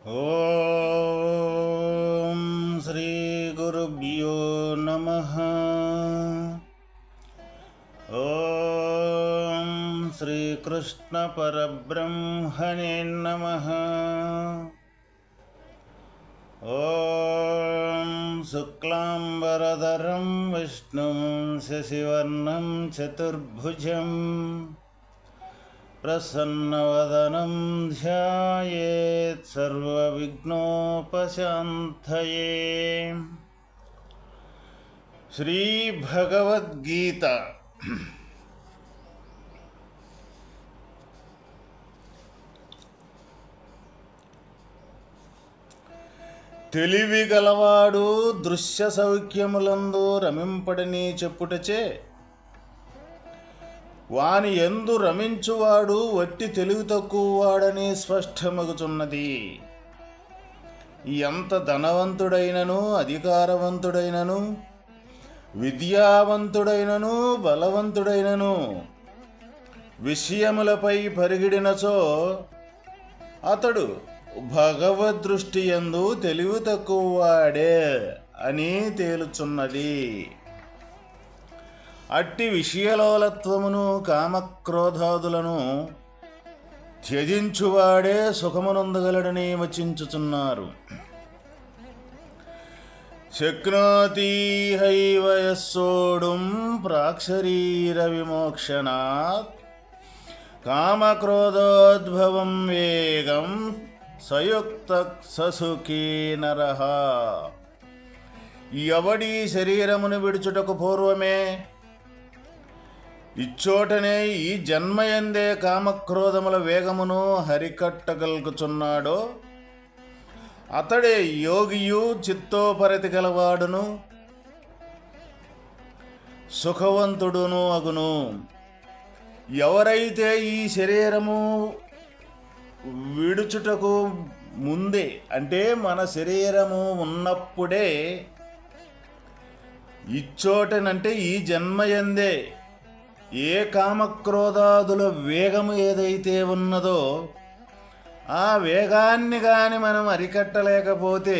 ఓం శ్రీ గురుభ్యో నమః. ఓం శ్రీకృష్ణ పరబ్రహ్మణే నమః. ఓం శుక్లాంబరధరం విష్ణుం శశివర్ణం చతుర్భుజం ప్రసన్నవదనం ధ్యాయేత్ సర్వవిఘ్నోపశాంతయే. శ్రీ భగవద్గీత తెలివి గలవాడు దృశ్య సౌఖ్యములందు రమింపడని చెప్పుటచే వాని యందు రమించువాడు వట్టి తెలివి తక్కువవాడని స్పష్టమగుచున్నది. ఎంత ధనవంతుడైనను అధికారవంతుడైనను విద్యావంతుడైనను బలవంతుడైనను విషయములపై పరిగిడినచో అతడు భగవద్దృష్టి యందు తెలివి తక్కువవాడే అని తేలుచున్నది. అట్టి విషయలోలత్వమును కామక్రోధాదులను త్యజించువాడే సుఖమునందగలడని వచించుచున్నారు. శక్నోతి హైవ యస్సోఢుం ప్రాక్శరీర విమోక్షణాత్ కామక్రోధోద్భవం వేగం సయుక్త ససుఖీ నరః. ఎవడి శరీరమును విడుచుటకు పూర్వమే ఇచ్చోటనే ఈ జన్మయందే కామక్రోధముల వేగమును హరికట్టగలుగుచున్నాడో అతడే యోగియు చిత్తోపరతి గలవాడును సుఖవంతుడును అగును. ఎవరైతే ఈ శరీరము విడుచుటకు ముందే అంటే మన శరీరము ఉన్నప్పుడే ఇచ్చోటనంటే ఈ జన్మయందే ఏ కామక్రోధాదుల వేగము ఏదైతే ఉన్నదో ఆ వేగాన్ని కానీ మనం అరికట్టలేకపోతే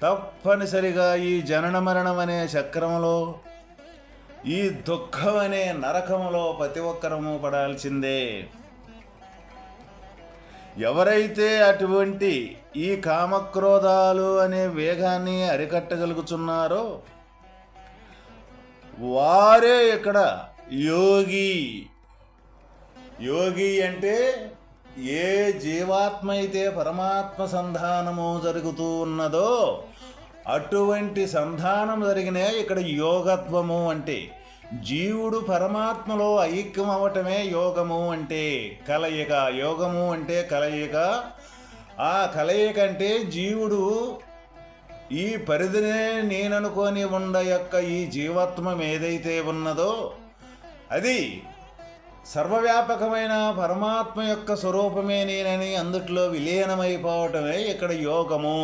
తప్పనిసరిగా ఈ జనన మరణం అనే చక్రములో ఈ దుఃఖం అనే నరకములో ప్రతి ఒక్కరము పడాల్సిందే. ఎవరైతే అటువంటి ఈ కామక్రోధాలు అనే వేగాన్ని అరికట్టగలుగుతున్నారో వారే ఇక్కడ యోగి. యోగి అంటే ఏ జీవాత్మ అయితే పరమాత్మ సంధానము జరుగుతూ ఉన్నదో అటువంటి సంధానం జరిగినే ఇక్కడ యోగత్వము అంటే జీవుడు పరమాత్మలో ఐక్యం అవటమే యోగము అంటే కలయిక. యోగము అంటే కలయిక. ఆ కలయిక అంటే జీవుడు ఈ పరిధినే నేననుకొని ఉండ యొక్క ఈ జీవాత్మం ఏదైతే ఉన్నదో అది సర్వవ్యాపకమైన పరమాత్మ యొక్క స్వరూపమే నేనని అందుట్లో విలీనమైపోవటమే ఇక్కడ యోగము.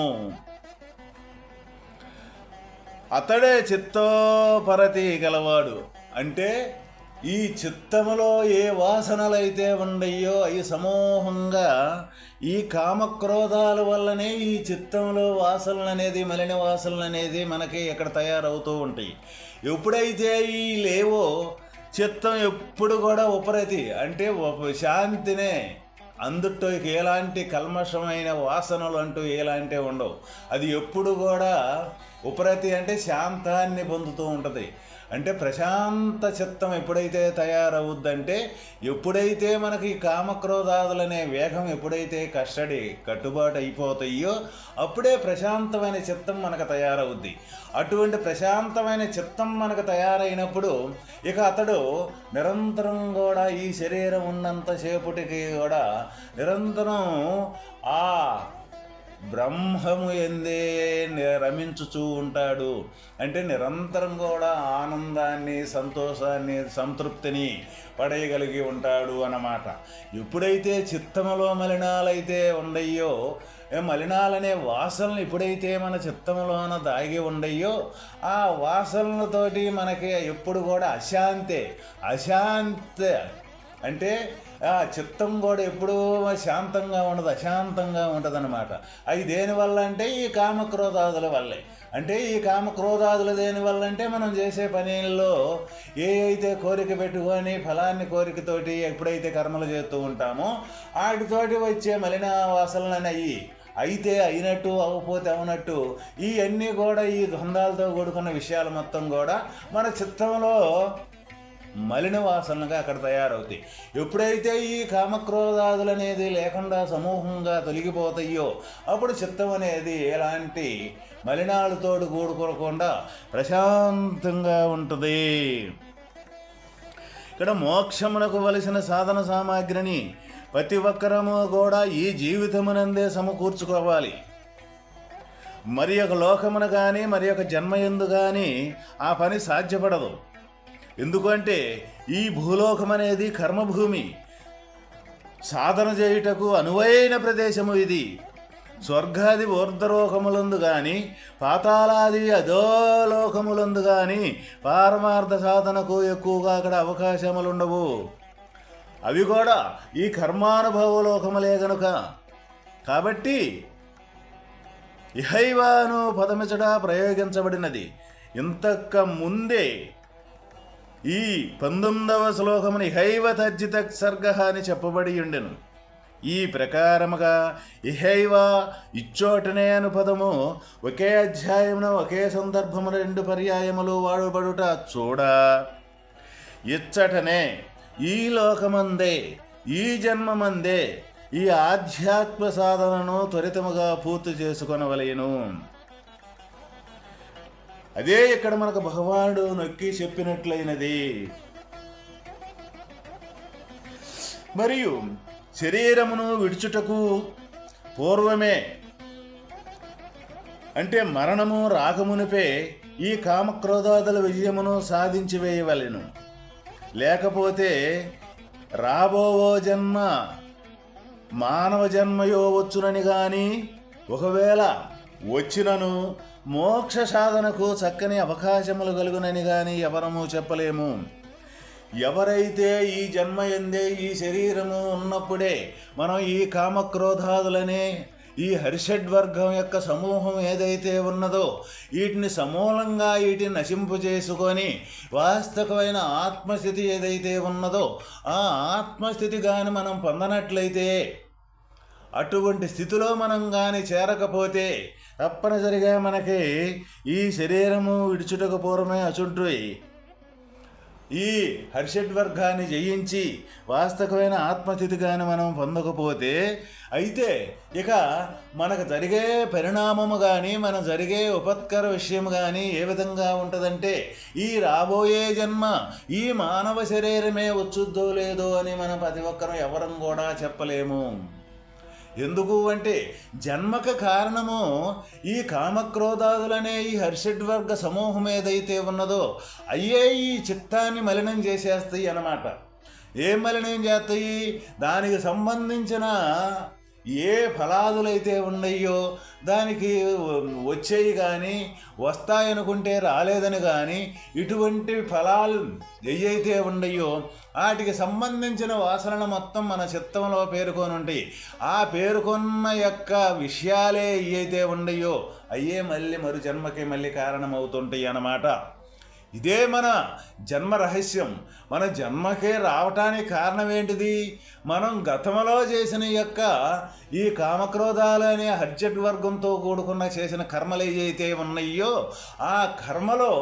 అతడే చిత్తోపరతి గలవాడు. అంటే ఈ చిత్తములో ఏ వాసనలైతే ఉండయో అవి సమూహంగా ఈ కామక్రోధాల వల్లనే ఈ చిత్తంలో వాసనలు అనేది మలిన వాసనలు అనేది మనకి ఇక్కడ తయారవుతూ ఉంటాయి. ఎప్పుడైతే ఈ లేవో చిత్తం ఎప్పుడు కూడా ఉపరతి అంటే శాంతినే. అందుట్లో ఎలాంటి కల్మషమైన వాసనలు అంటూ ఎలాంటివి ఉండవు. అది ఎప్పుడు కూడా ఉపరతి అంటే శాంతాన్ని పొందుతూ ఉంటుంది. అంటే ప్రశాంత చిత్తం ఎప్పుడైతే తయారవుద్దంటే ఎప్పుడైతే మనకి కామక్రోధాదులనే వేగం ఎప్పుడైతే కట్టుబాటు అయిపోతాయో అప్పుడే ప్రశాంతమైన చిత్తం మనకు తయారవుద్ది. అటువంటి ప్రశాంతమైన చిత్తం మనకు తయారైనప్పుడు ఇక అతడు నిరంతరం కూడా ఈ శరీరం ఉన్నంతసేపటికి కూడా నిరంతరం ఆ బ్రహ్మము ఎందే రమించుచూ ఉంటాడు. అంటే నిరంతరం కూడా ఆనందాన్ని సంతోషాన్ని సంతృప్తిని పడేయగలిగి ఉంటాడు అన్నమాట. ఎప్పుడైతే చిత్తములో మలినాలైతే ఉండయో మలినాలనే వాసనలు ఎప్పుడైతే మన చిత్తంలోన దాగి ఉండయో ఆ వాసనలతోటి మనకి ఎప్పుడు కూడా అశాంతే. అంటే చిత్తం కూడా ఎప్పుడూ శాంతంగా ఉండదు, అశాంతంగా ఉంటుంది అన్నమాట. అవి దేనివల్ల అంటే ఈ కామక్రోధాదుల వల్లే. అంటే ఈ కామక్రోధాదులు దేనివల్ల అంటే మనం చేసే పనుల్లో ఏ అయితే కోరిక పెట్టుకొని ఫలాన్ని కోరికతోటి ఎప్పుడైతే కర్మలు చేస్తూ ఉంటామో వాటితోటి వచ్చే మలిన వాసనలని అయ్యి అయితే అయినట్టు అవ్వకపోతే అవునట్టు ఇవన్నీ కూడా ఈ ద్వంద్వాలతో కూడుకున్న విషయాలు మొత్తం కూడా మన చిత్తంలో మలిన వాసనలుగా అక్కడ తయారవుతాయి. ఎప్పుడైతే ఈ కామక్రోధాదులు అనేది లేకుండా సమూహంగా తొలగిపోతాయో అప్పుడు చిత్తం అనేది ఎలాంటి మలినాలతో కూడుకోకుండా ప్రశాంతంగా ఉంటుంది. ఇక్కడ మోక్షమునకు వలసిన సాధన సామాగ్రిని ప్రతి ఒక్కరము కూడా ఈ జీవితమునందే సమకూర్చుకోవాలి. మరి ఒక లోకమున కానీ మరి ఒక జన్మయందు కానీ ఆ పని సాధ్యపడదు. ఎందుకంటే ఈ భూలోకం అనేది కర్మభూమి, సాధన చేయుటకు అనువైన ప్రదేశము ఇది. స్వర్గాది ఊర్ధ్వలోకములందు కానీ పాతాళాది అధోలోకములందు కానీ పారమార్థ సాధనకు ఎక్కువగా అక్కడ అవకాశములుండవు. అవి కూడా ఈ కర్మానుభవ లోకములే గనుక. కాబట్టి ఇహైవాను పదమిచట ప్రయోగించబడినది. ఇంతక ముందే ఈ 19వ శ్లోకముని ఇహైవ తర్జిత సర్గ అని చెప్పబడి ఉండెను. ఈ ప్రకారముగా ఇహైవ ఇచ్చోటనే అను పదము ఒకే అధ్యాయమున ఒకే సందర్భమున 2 పర్యాయములు వాడబడుట చూడ, ఇచ్చటనే ఈ లోకమందే ఈ జన్మమందే ఈ ఆధ్యాత్మ సాధనను త్వరితముగా పూర్తి చేసుకొనవలెను. అదే ఇక్కడ మనకు భగవానుడు నొక్కి చెప్పినట్లయినది. మరియు శరీరమును విడుచుటకు పూర్వమే అంటే మరణము రాకమునిపే ఈ కామక్రోధాదుల విజయమును సాధించి వేయవలెను. లేకపోతే రాబోవో జన్మ మానవ జన్మయో వచ్చునని గాని ఒకవేళ వచ్చినను మోక్ష సాధనకు చక్కని అవకాశములు కలుగునని గాని ఎవరము చెప్పలేము. ఎవరైతే ఈ జన్మ ఎందే ఈ శరీరము ఉన్నప్పుడే మనం ఈ కామక్రోధాదులనే ఈ హరిషడ్వర్గం యొక్క సమూహం ఏదైతే ఉన్నదో వీటిని సమూలంగా వీటిని నశింపు చేసుకొని వాస్తవమైన ఆత్మస్థితి ఏదైతే ఉన్నదో ఆ ఆత్మస్థితి కానీ మనం పొందనట్లయితే, అటువంటి స్థితిలో మనం కానీ చేరకపోతే తప్పనిసరిగా మనకి ఈ శరీరము విడుచుటకు పూర్వమే అచుంటుయి ఈ హర్షడ్వర్గాన్ని జయించి వాస్తవమైన ఆత్మస్థితి కానీ మనం పొందకపోతే అయితే ఇక మనకు జరిగే పరిణామము కానీ మన జరిగే ఉపత్కర విషయం కానీ ఏ విధంగా ఉంటుందంటే ఈ రాబోయే జన్మ ఈ మానవ శరీరమే వచ్చుద్దో లేదో అని మనం ప్రతి ఒక్కరం ఎవరం కూడా చెప్పలేము. ఎందుకు అంటే జన్మక కారణము ఈ కామక్రోధాదులనే ఈ హర్షడ్వర్గ సమూహం ఏదైతే ఉన్నదో అయ్యే ఈ చిత్తాన్ని మలినం చేసేస్తాయి అన్నమాట. ఏం మలినం చేస్తాయి? దానికి సంబంధించిన ఏ ఫలాదులైతే ఉన్నాయో దానికి వచ్చేవి కానీ వస్తాయనుకుంటే రాలేదని కానీ ఇటువంటి ఫలాలు ఏవైతే ఉన్నాయో వాటికి సంబంధించిన వాసనలు మొత్తం మన చిత్తంలో పేర్కొని ఉంటాయి. ఆ పేర్కొన్న యొక్క విషయాలే ఏవైతే ఉన్నాయో అయ్యే మళ్ళీ మరు జన్మకి మళ్ళీ కారణమవుతుంటాయి అన్నమాట. ఇదే మన జన్మ రహస్యం. మన జన్మకే రావటానికి కారణం ఏంటిది? మనం గతంలో చేసిన యొక్క ఈ కామక్రోధాలనే హర్షడ్వర్గంతో కూడుకున్న చేసిన కర్మలు ఏవైతే ఉన్నాయో ఆ కర్మలో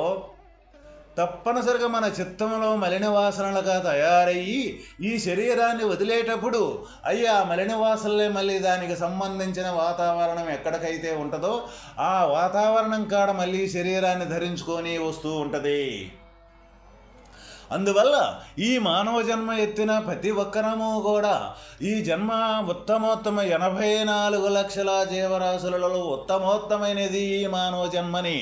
తప్పనిసరిగా మన చిత్తంలో మలిన వాసనలుగా తయారయ్యి ఈ శరీరాన్ని వదిలేటప్పుడు అయ్యా మలిన వాసనలే మళ్ళీ దానికి సంబంధించిన వాతావరణం ఎక్కడికైతే ఉంటుందో ఆ వాతావరణం కాడ మళ్ళీ శరీరాన్ని ధరించుకొని వస్తూ ఉంటుంది. అందువల్ల ఈ మానవ జన్మ ఎత్తిన ప్రతి ఒక్కరము కూడా ఈ జన్మ ఉత్తమోత్తమ 84 లక్షల జీవరాశులలో ఉత్తమోత్తమైనది ఈ మానవ జన్మని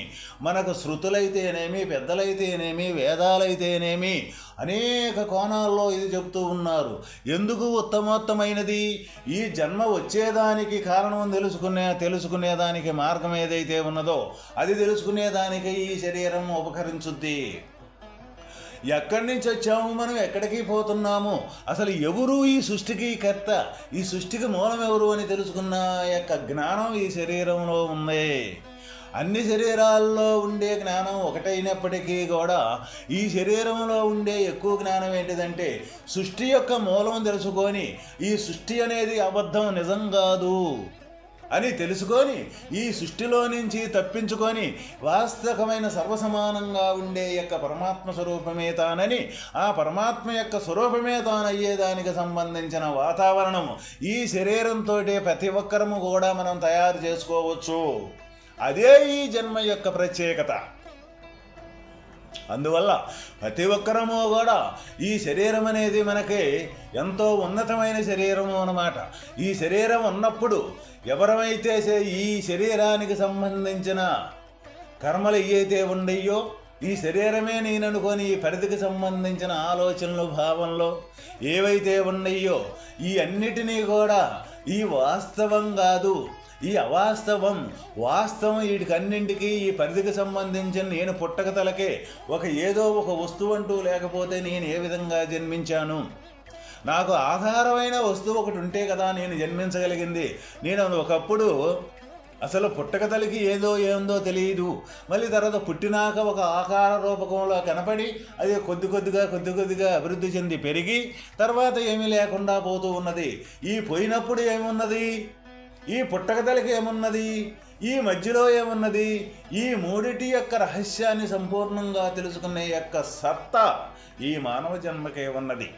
మనకు శృతులైతేనేమి పెద్దలైతేనేమి వేదాలైతేనేమి అనేక కోణాల్లో ఇది చెప్తూ ఉన్నారు. ఎందుకు ఉత్తమోత్తమైనది? ఈ జన్మ వచ్చేదానికి కారణం తెలుసుకునేదానికి మార్గం ఏదైతే ఉన్నదో అది తెలుసుకునేదానికి ఈ శరీరం ఉపకరించుద్ది. ఎక్కడి నుంచి వచ్చాము, మనం ఎక్కడికి పోతున్నాము, అసలు ఎవరు ఈ సృష్టికి కర్త, ఈ సృష్టికి మూలం ఎవరు అని తెలుసుకున్న యొక్క జ్ఞానం ఈ శరీరంలో ఉంది. అన్ని శరీరాల్లో ఉండే జ్ఞానం ఒకటైనప్పటికీ కూడా ఈ శరీరంలో ఉండే ఎక్కువ జ్ఞానం ఏంటిదంటే సృష్టి యొక్క మూలం తెలుసుకొని ఈ సృష్టి అనేది అబద్ధం, నిజం కాదు అని తెలుసుకొని ఈ సృష్టిలో నుంచి తప్పించుకొని వాస్తవమైన సర్వసమానంగా ఉండే యొక్క పరమాత్మ స్వరూపమే తానని, ఆ పరమాత్మ యొక్క స్వరూపమే తానయ్యేదానికి సంబంధించిన వాతావరణం ఈ శరీరంతో ప్రతి ఒక్కరము కూడా మనం తయారు చేసుకోవచ్చు. అదే ఈ జన్మ యొక్క ప్రత్యేకత. అందువల్ల ప్రతి ఒక్కరము కూడా ఈ శరీరం అనేది మనకి ఎంతో ఉన్నతమైన శరీరము అన్నమాట. ఈ శరీరం ఉన్నప్పుడు ఎవరైతే ఈ శరీరానికి సంబంధించిన కర్మలు ఏవైతే ఉండయో ఈ శరీరమే నేననుకొని ఈ పరిధికి సంబంధించిన ఆలోచనలు, భావనలు ఏవైతే ఉన్నాయో ఈ అన్నిటినీ కూడా ఈ వాస్తవం కాదు, ఈ అవాస్తవం, వాస్తవం వీటికన్నింటికి ఈ పరిధికి సంబంధించిన నేను పుట్టక తలకే ఏదో ఒక వస్తువు అంటూ లేకపోతే నేను ఏ విధంగా జన్మించాను, నాకు ఆధారమైన వస్తువు ఒకటి ఉంటే కదా నేను జన్మించగలిగింది. నేను ఒకప్పుడు అసలు పుట్టకతలకి ఏందో తెలియదు, మళ్ళీ తర్వాత పుట్టినాక ఒక ఆకార రూపకంలో కనపడి అది కొద్ది కొద్దిగా అభివృద్ధి చెంది పెరిగి తర్వాత ఏమీ లేకుండా పోతూ ఉన్నది. ఈ పోయినప్పుడు ఏమున్నది, ఈ పుట్టకతలకి ఏమున్నది, ఈ మధ్యలో ఏమున్నది, ఈ మూడిటి యొక్క రహస్యాన్ని సంపూర్ణంగా తెలుసుకునే యొక్క సత్తా ఈ మానవ జన్మకే ఉన్నది.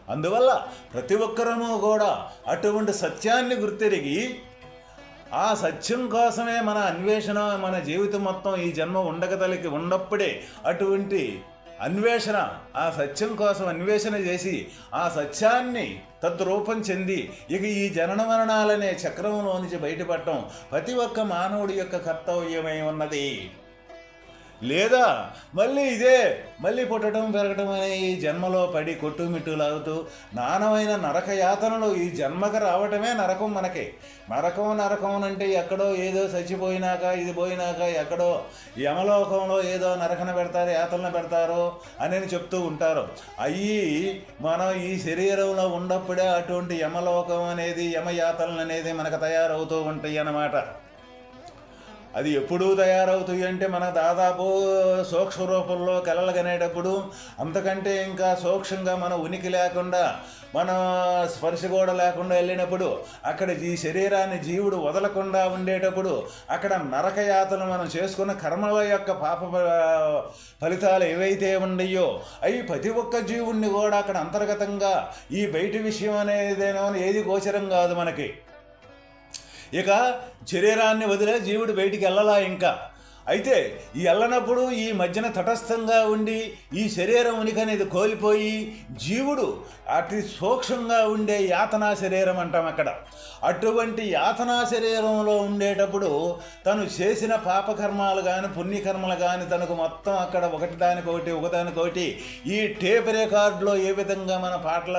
అందువల్ల ప్రతి ఒక్కరము కూడా అటువంటి సత్యాన్ని గుర్తెరిగి ఆ సత్యం కోసమే మన అన్వేషణ, మన జీవితం మొత్తం ఈ జన్మ ఉండకతలకి ఉన్నప్పుడే అటువంటి అన్వేషణ, ఆ సత్యం కోసం అన్వేషణ చేసి ఆ సత్యాన్ని తద్రూపం చెంది ఇక ఈ జనన మరణాలనే చక్రంలో నుంచి బయటపడటం ప్రతి ఒక్క మానవుడి యొక్క కర్తవ్యమై ఉన్నది. లేదా మళ్ళీ పుట్టడం పెరగటం అనే ఈ జన్మలో పడి కొట్టుమిట్టులాగుతూ నానమైన నరక యాతనలు ఈ జన్మకు రావటమే నరకం. మనకి నరకం అంటే ఎక్కడో ఏదో చచ్చిపోయినాక ఇది పోయినాక ఎక్కడో యమలోకంలో ఏదో నరకన పెడతారు, యాతనలు పెడతారు అని చెప్తూ ఉంటారు. అయ్యి మనం ఈ శరీరంలో ఉన్నప్పుడే అటువంటి యమలోకం అనేది, యమయాతనలు అనేది మనకు తయారవుతూ ఉంటాయి అన్నమాట. అది ఎప్పుడూ తయారవుతాయి అంటే మన దాదాపు సూక్ష్మ రూపంలో కలలు కనేటప్పుడు, అంతకంటే ఇంకా సూక్ష్మంగా మన ఉనికి లేకుండా, మన స్పర్శ కూడా లేకుండా వెళ్ళినప్పుడు, అక్కడ ఈ శరీరాన్ని జీవుడు వదలకుండా ఉండేటప్పుడు అక్కడ నరకయాతను మనం చేసుకున్న కర్మల యొక్క పాప ఫలితాలు ఏవైతే ఉన్నాయో అవి ప్రతి ఒక్క జీవుణ్ణి కూడా అక్కడ అంతర్గతంగా ఈ బయటి విషయం అనేదేనో ఏది గోచరం కాదు మనకి. ఇక శరీరాన్ని వదిలే జీవుడు బయటికి వెళ్ళలా ఇంకా. అయితే ఈ వెళ్ళనప్పుడు ఈ మధ్యన తటస్థంగా ఉండి ఈ శరీరం ఉనికి అనేది కోల్పోయి జీవుడు అతి సూక్ష్మంగా ఉండే యాతనా శరీరం అంటాం అక్కడ. అటువంటి యాతనా శరీరంలో ఉండేటప్పుడు తను చేసిన పాపకర్మాలు కానీ పుణ్యకర్మలు కానీ తనకు మొత్తం అక్కడ ఒకదానికొకటి ఈ టేప్ రికార్డులో ఏ విధంగా మన పాటల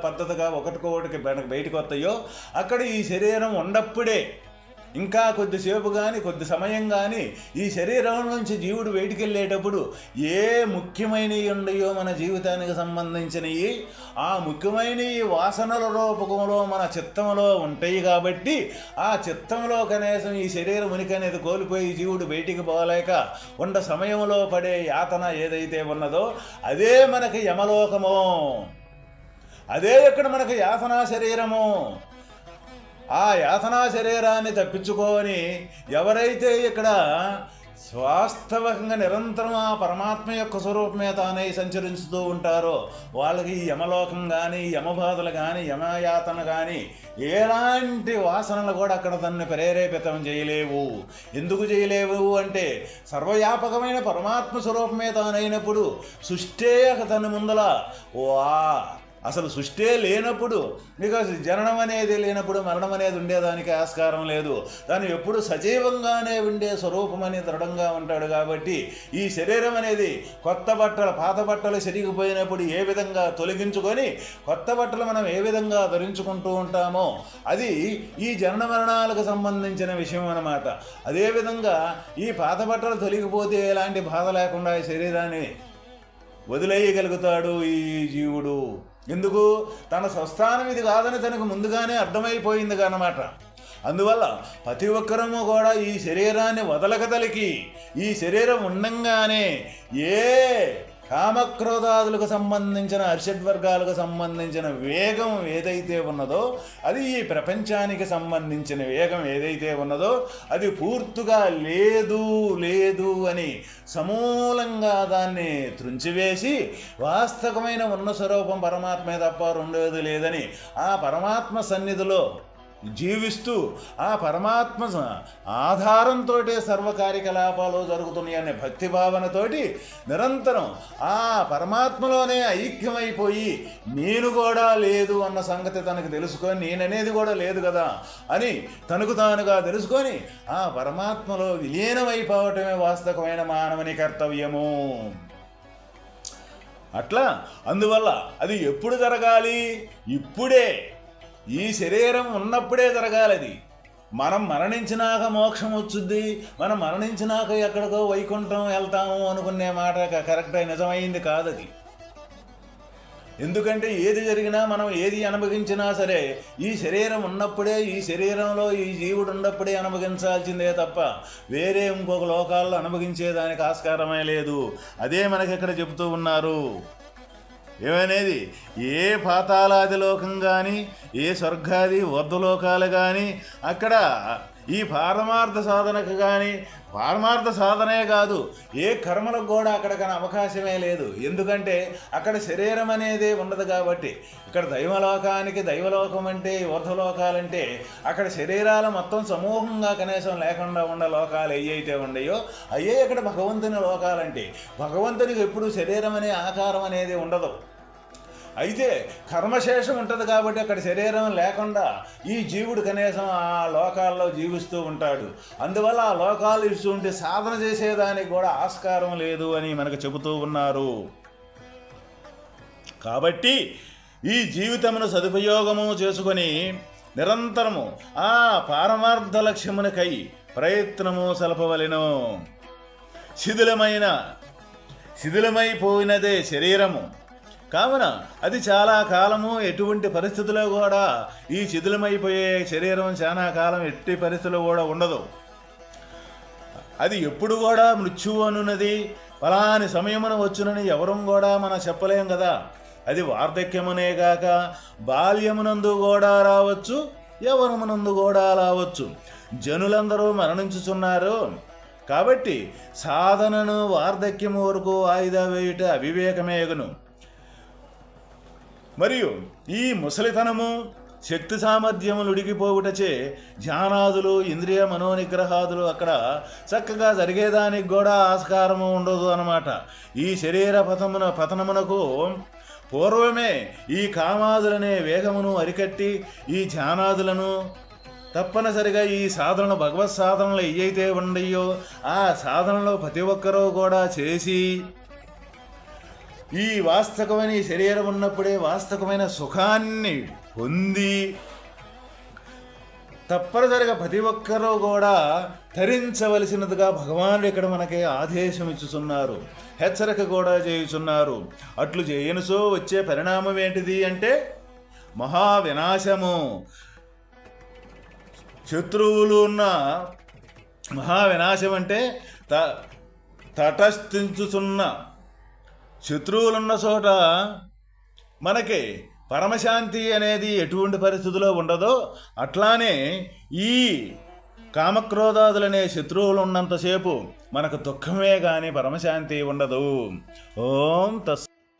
పద్ధతిగా ఒకటికొకటికి బయటకు వస్తాయో అక్కడ ఈ శరీరం ఉన్నప్పుడే ఇంకా కొద్దిసేపు కానీ కొద్ది సమయం కానీ ఈ శరీరం నుంచి జీవుడు బయటికి వెళ్ళేటప్పుడు ఏ ముఖ్యమైనవి ఉన్నాయో మన జీవితానికి సంబంధించినవి ఆ ముఖ్యమైనవి వాసనల రూపకంలో మన చిత్తంలో ఉంటాయి. కాబట్టి ఆ చిత్తంలో కనీసం ఈ శరీరం ఉనికి అనేది కోల్పోయి జీవుడు బయటికి పోలేక ఉండ సమయంలో పడే యాతన ఏదైతే ఉన్నదో అదే మనకి యమలోకము, అదే ఇక్కడ మనకి యాతనా శరీరము. ఆ యాతనా శరీరాన్ని తప్పించుకొని ఎవరైతే ఇక్కడ వాస్తవంగా నిరంతరం ఆ పరమాత్మ యొక్క స్వరూపమే తానై సంచరిస్తూ ఉంటారో వాళ్ళకి ఈ యమలోకం కానీ, యమబాధలు కానీ, యమయాతన కానీ ఎలాంటి వాసనలు కూడా అక్కడ తనని ప్రేరేపితం చేయలేవు. ఎందుకు చేయలేవు అంటే సర్వవ్యాపకమైన పరమాత్మ స్వరూపమే తానైనప్పుడు సృష్టే తన ముందల అసలు సృష్టే లేనప్పుడు, బికాస్ జననం అనేది లేనప్పుడు మరణం అనేది ఉండేదానికి ఆస్కారం లేదు. దాన్ని ఎప్పుడు సజీవంగానే ఉండే స్వరూపం అని దృఢంగా ఉంటాడు. కాబట్టి ఈ శరీరం అనేది కొత్త బట్టలు, పాత బట్టలు చెరిగిపోయినప్పుడు ఏ విధంగా తొలగించుకొని కొత్త బట్టలు మనం ఏ విధంగా ధరించుకుంటూ ఉంటామో అది ఈ జనన మరణాలకు సంబంధించిన విషయం అన్నమాట. అదేవిధంగా ఈ పాత బట్టలు తొలగిపోతే ఎలాంటి బాధ లేకుండా ఈ శరీరాన్ని వదిలేయగలుగుతాడు ఈ జీవుడు. ఎందుకు? తన స్వస్థానం ఇది కాదని తనకు ముందుగానే అర్థమైపోయింది అన్నమాట. అందువల్ల ప్రతి ఒక్కరము కూడా ఈ శరీరాన్ని వదలకదలికి, ఈ శరీరం ఉండంగానే ఏ కామక్రోధాదులకు సంబంధించిన అర్షడ్వర్గాలకు సంబంధించిన వేగం ఏదైతే ఉన్నదో, అది ఈ ప్రపంచానికి సంబంధించిన వేగం ఏదైతే ఉన్నదో అది పూర్తిగా లేదు లేదు అని సమూలంగా దాన్ని త్రుంచివేసి వాస్తవమైన ఉన్న స్వరూపం పరమాత్మే తప్ప రెండోది లేదని ఆ పరమాత్మ సన్నిధిలో జీవిస్తూ ఆ పరమాత్మ ఆధారంతో సర్వకార్యకలాపాలు జరుగుతున్నాయనే భక్తి భావనతోటి నిరంతరం ఆ పరమాత్మలోనే ఐక్యమైపోయి నేను కూడా లేదు అన్న సంగతి తనకు తెలుసుకొని, నేననేది కూడా లేదు కదా అని తనకు తానుగా తెలుసుకొని ఆ పరమాత్మలో విలీనమైపోవటమే వాస్తవమైన మానవుని కర్తవ్యము. అట్లా అందువల్ల అది ఎప్పుడు జరగాలి? ఇప్పుడే, ఈ శరీరం ఉన్నప్పుడే జరగాలి. అది మనం మరణించినాక మోక్షం వచ్చుద్ది, మనం మరణించినాక ఎక్కడికో వైకుంఠం వెళ్తాము అనుకునే మాట కరెక్ట్ నిజమైంది కాదు అది. ఎందుకంటే ఏది జరిగినా మనం ఏది అనుభవించినా సరే ఈ శరీరం ఉన్నప్పుడే, ఈ శరీరంలో ఈ జీవుడు ఉన్నప్పుడే అనుభవించాల్సిందే తప్ప వేరే ఇంకొక లోకాల్లో అనుభవించేదానికి ఆస్కారమే లేదు. అదే మనకి ఇక్కడ చెబుతూ ఉన్నారు. ఏమనేది? ఏ పాతాళాది లోకం కానీ, ఏ స్వర్గాది ఊర్ధ్వలోకాలు కానీ, అక్కడ ఈ పారమార్థ సాధనకు కానీ, పారమార్థ సాధనే కాదు ఏ కర్మలకు కూడా అక్కడ కానీ అవకాశమే లేదు. ఎందుకంటే అక్కడ శరీరం అనేది ఉండదు కాబట్టి. ఇక్కడ దైవలోకానికి, దైవలోకం అంటే ఊర్ధ్వలోకాలంటే అక్కడ శరీరాలు మొత్తం సమూహంగా కనీసం లేకుండా ఉండే లోకాలు ఏవైతే ఉన్నాయో అయ్యే ఇక్కడ భగవంతుని లోకాలంటే. భగవంతునికి ఎప్పుడు శరీరం అనే ఆకారం అనేది ఉండదు. అయితే కర్మశేషం ఉంటుంది కాబట్టి అక్కడ శరీరం లేకుండా ఈ జీవుడు కనీసం ఆ లోకాల్లో జీవిస్తూ ఉంటాడు. అందువల్ల ఆ లోకాలు ఇస్తూ ఉంటే సాధన చేసేదానికి కూడా ఆస్కారం లేదు అని మనకు చెబుతూ ఉన్నారు. కాబట్టి ఈ జీవితమును సదుపయోగము చేసుకొని నిరంతరము ఆ పారమార్థ లక్ష్యమునకై ప్రయత్నము సలపవలెను. శిథిలమైపోయినదే శరీరము కావున అది చాలా కాలము ఎటువంటి పరిస్థితుల్లో కూడా ఈ శిథిలమైపోయే శరీరం చాలా కాలం ఎట్టి పరిస్థితుల్లో కూడా ఉండదు. అది ఎప్పుడు కూడా మృత్యువు అనున్నది ఫలాని సమయమున వచ్చునని ఎవరూ కూడా మనం చెప్పలేం కదా. అది వార్ధక్యమునే గాక బాల్యమునందు కూడా రావచ్చు, యవ్వనమునందు కూడా రావచ్చు. జనులందరూ మరణించుచున్నారు కాబట్టి సాధనను వార్ధక్యము వరకు వాయిదా వేయుట అవివేకమేగును. మరియు ఈ ముసలితనము శక్తి సామర్థ్యములు ఉడిగిపోవుటచే ధ్యానాదులు, ఇంద్రియ మనోనిగ్రహాదులు అక్కడ చక్కగా జరిగేదానికి కూడా ఆస్కారము ఉండదు అన్నమాట. ఈ శరీర పతనమునకు పూర్వమే ఈ కామాదులనే వేగమును అరికట్టి ఈ ధ్యానాదులను తప్పనిసరిగా ఈ సాధనలు, భగవత్ సాధనలు ఏవైతే ఉన్నాయో ఆ సాధనలో ప్రతి ఒక్కరూ కూడా చేసి ఈ వాస్తవమైన ఈ శరీరం ఉన్నప్పుడే వాస్తవమైన సుఖాన్ని పొంది తప్పనిసరిగా ప్రతి ఒక్కరూ కూడా ధరించవలసినదిగా భగవానుడు ఇక్కడ మనకి ఆదేశం ఇచ్చుచున్నారు, హెచ్చరిక కూడా చేయుచున్నారు. అట్లు చేయనుసో వచ్చే పరిణామం ఏంటిది అంటే మహావినాశము. శత్రువులు ఉన్న మహావినాశం అంటే తటస్థించుతున్న శత్రువులున్న చోట మనకి పరమశాంతి అనేది ఎటువంటి పరిస్థితిలో ఉండదో అట్లానే ఈ కామక్రోధాదులనే శత్రువులు ఉన్నంతసేపు మనకు దుఃఖమే కానీ పరమశాంతి ఉండదు. ఓం తస్